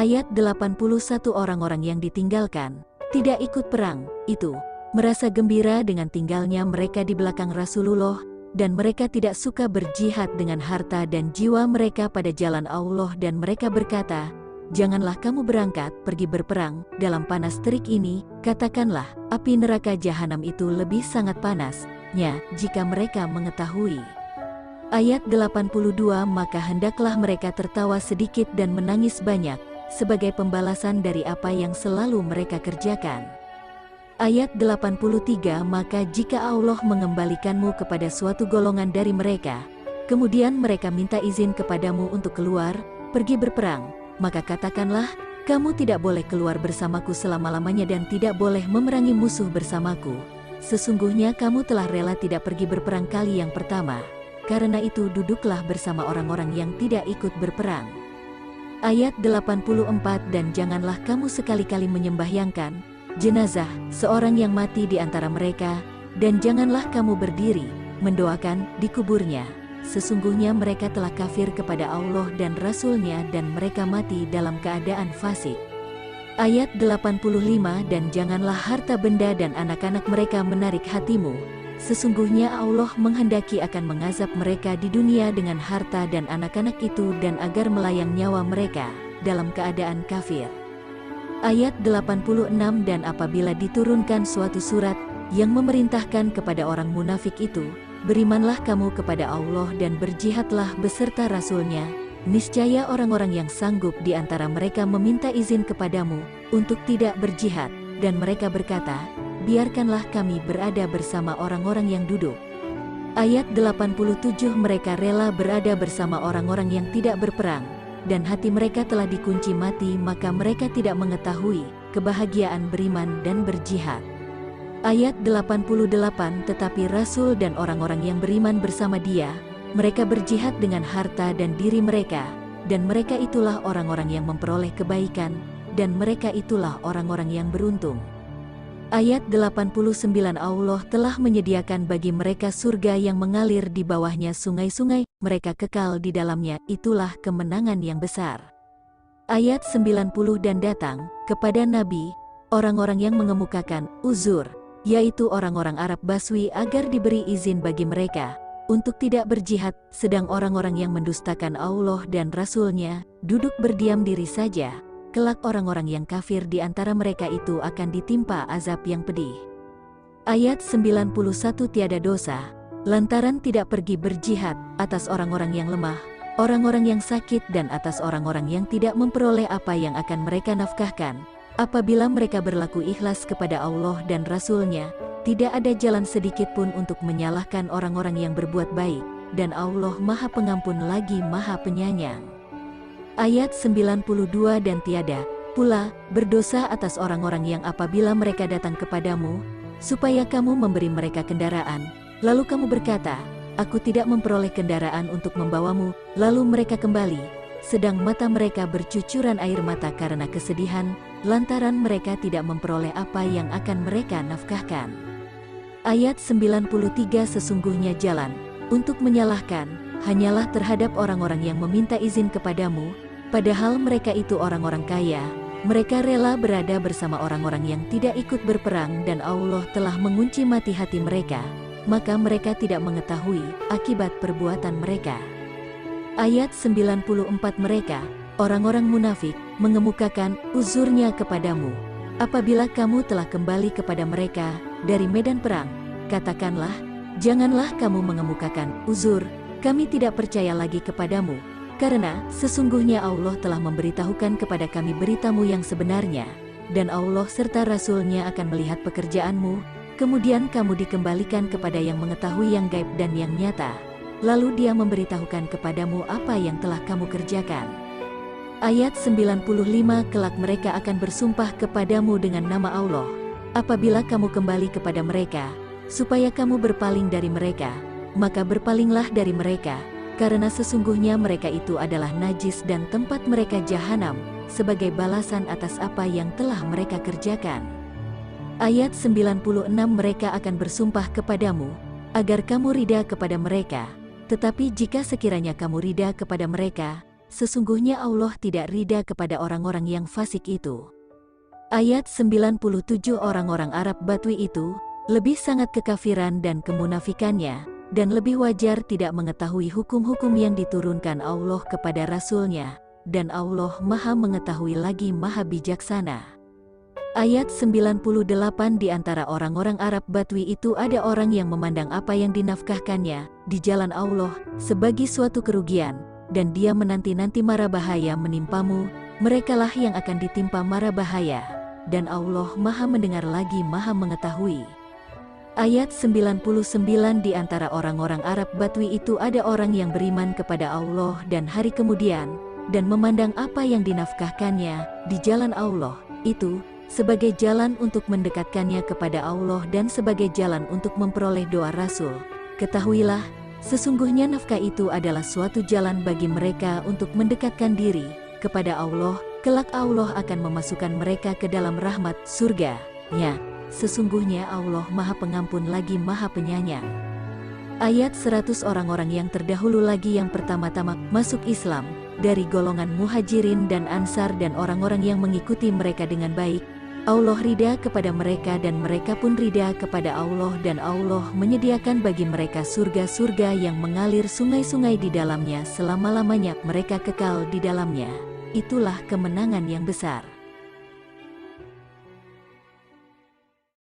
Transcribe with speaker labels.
Speaker 1: Ayat 81. Orang-orang yang ditinggalkan, tidak ikut perang, itu merasa gembira dengan tinggalnya mereka di belakang Rasulullah, dan mereka tidak suka berjihad dengan harta dan jiwa mereka pada jalan Allah, dan mereka berkata, janganlah kamu berangkat pergi berperang dalam panas terik ini, katakanlah, api neraka jahanam itu lebih sangat panasnya jika mereka mengetahui. Ayat 82. Maka hendaklah mereka tertawa sedikit dan menangis banyak, sebagai pembalasan dari apa yang selalu mereka kerjakan. Ayat 83. Maka jika Allah mengembalikanmu kepada suatu golongan dari mereka, kemudian mereka minta izin kepadamu untuk keluar, pergi berperang, maka katakanlah, kamu tidak boleh keluar bersamaku selama-lamanya dan tidak boleh memerangi musuh bersamaku. Sesungguhnya kamu telah rela tidak pergi berperang kali yang pertama. Karena itu duduklah bersama orang-orang yang tidak ikut berperang. Ayat 84. Dan janganlah kamu sekali-kali menyembahyangkan jenazah seorang yang mati di antara mereka, dan janganlah kamu berdiri mendoakan di kuburnya. Sesungguhnya mereka telah kafir kepada Allah dan Rasul-Nya dan mereka mati dalam keadaan fasik. Ayat 85. Dan janganlah harta benda dan anak-anak mereka menarik hatimu. Sesungguhnya Allah menghendaki akan mengazab mereka di dunia dengan harta dan anak-anak itu dan agar melayang nyawa mereka dalam keadaan kafir. Ayat 86. Dan apabila diturunkan suatu surat yang memerintahkan kepada orang munafik itu, berimanlah kamu kepada Allah dan berjihadlah beserta Rasul-Nya, niscaya orang-orang yang sanggup di antara mereka meminta izin kepadamu untuk tidak berjihad, dan mereka berkata, biarkanlah kami berada bersama orang-orang yang duduk. Ayat 87. Mereka rela berada bersama orang-orang yang tidak berperang, dan hati mereka telah dikunci mati, maka mereka tidak mengetahui kebahagiaan beriman dan berjihad. Ayat 88. Tetapi Rasul dan orang-orang yang beriman bersama dia, mereka berjihad dengan harta dan diri mereka, dan mereka itulah orang-orang yang memperoleh kebaikan, dan mereka itulah orang-orang yang beruntung. Ayat 89. Allah telah menyediakan bagi mereka surga yang mengalir di bawahnya sungai-sungai, mereka kekal di dalamnya, itulah kemenangan yang besar. Ayat 90. Dan datang kepada Nabi orang-orang yang mengemukakan uzur, yaitu orang-orang Arab Baswi, agar diberi izin bagi mereka untuk tidak berjihad, sedang orang-orang yang mendustakan Allah dan Rasul-Nya duduk berdiam diri saja. Kelak orang-orang yang kafir di antara mereka itu akan ditimpa azab yang pedih. Ayat 91. Tiada dosa lantaran tidak pergi berjihad atas orang-orang yang lemah, orang-orang yang sakit, dan atas orang-orang yang tidak memperoleh apa yang akan mereka nafkahkan. Apabila mereka berlaku ikhlas kepada Allah dan Rasul-Nya, tidak ada jalan sedikit pun untuk menyalahkan orang-orang yang berbuat baik, dan Allah Maha Pengampun lagi Maha Penyayang. Ayat 92. Dan tiada pula berdosa atas orang-orang yang apabila mereka datang kepadamu, supaya kamu memberi mereka kendaraan, lalu kamu berkata, aku tidak memperoleh kendaraan untuk membawamu, lalu mereka kembali, sedang mata mereka bercucuran air mata karena kesedihan, lantaran mereka tidak memperoleh apa yang akan mereka nafkahkan. Ayat 93. Sesungguhnya jalan untuk menyalahkan hanyalah terhadap orang-orang yang meminta izin kepadamu, padahal mereka itu orang-orang kaya. Mereka rela berada bersama orang-orang yang tidak ikut berperang, dan Allah telah mengunci mati hati mereka, maka mereka tidak mengetahui akibat perbuatan mereka. Ayat 94. Mereka, orang-orang munafik, mengemukakan uzurnya kepadamu. Apabila kamu telah kembali kepada mereka dari medan perang, katakanlah, janganlah kamu mengemukakan uzur, kami tidak percaya lagi kepadamu, karena sesungguhnya Allah telah memberitahukan kepada kami beritamu yang sebenarnya, dan Allah serta Rasul-Nya akan melihat pekerjaanmu, kemudian kamu dikembalikan kepada yang mengetahui yang gaib dan yang nyata, lalu Dia memberitahukan kepadamu apa yang telah kamu kerjakan. Ayat 95. Kelak mereka akan bersumpah kepadamu dengan nama Allah, apabila kamu kembali kepada mereka, supaya kamu berpaling dari mereka, maka berpalinglah dari mereka, karena sesungguhnya mereka itu adalah najis dan tempat mereka jahanam, sebagai balasan atas apa yang telah mereka kerjakan. Ayat 96. Mereka akan bersumpah kepadamu, agar kamu ridha kepada mereka, tetapi jika sekiranya kamu ridha kepada mereka, sesungguhnya Allah tidak ridha kepada orang-orang yang fasik itu. Ayat 97. Orang-orang Arab Badui itu lebih sangat kekafiran dan kemunafikannya, dan lebih wajar tidak mengetahui hukum-hukum yang diturunkan Allah kepada Rasul-Nya, dan Allah Maha Mengetahui lagi Maha Bijaksana. Ayat 98. Di antara orang-orang Arab Badui itu ada orang yang memandang apa yang dinafkahkannya di jalan Allah sebagai suatu kerugian, dan dia menanti-nanti mara bahaya menimpamu, merekalah yang akan ditimpa mara bahaya, dan Allah Maha Mendengar lagi Maha Mengetahui. Ayat 99. Di antara orang-orang Arab Badui itu ada orang yang beriman kepada Allah dan hari kemudian, dan memandang apa yang dinafkahkannya di jalan Allah itu sebagai jalan untuk mendekatkannya kepada Allah dan sebagai jalan untuk memperoleh doa Rasul. Ketahuilah, sesungguhnya nafkah itu adalah suatu jalan bagi mereka untuk mendekatkan diri kepada Allah. Kelak Allah akan memasukkan mereka ke dalam rahmat surga-Nya. Sesungguhnya Allah Maha Pengampun lagi Maha Penyayang. Ayat 100. Orang-orang yang terdahulu lagi yang pertama-tama masuk Islam dari golongan Muhajirin dan Ansar dan orang-orang yang mengikuti mereka dengan baik, Allah ridha kepada mereka dan mereka pun ridha kepada Allah, dan Allah menyediakan bagi mereka surga-surga yang mengalir sungai-sungai di dalamnya selama-lamanya, mereka kekal di dalamnya. Itulah kemenangan yang besar.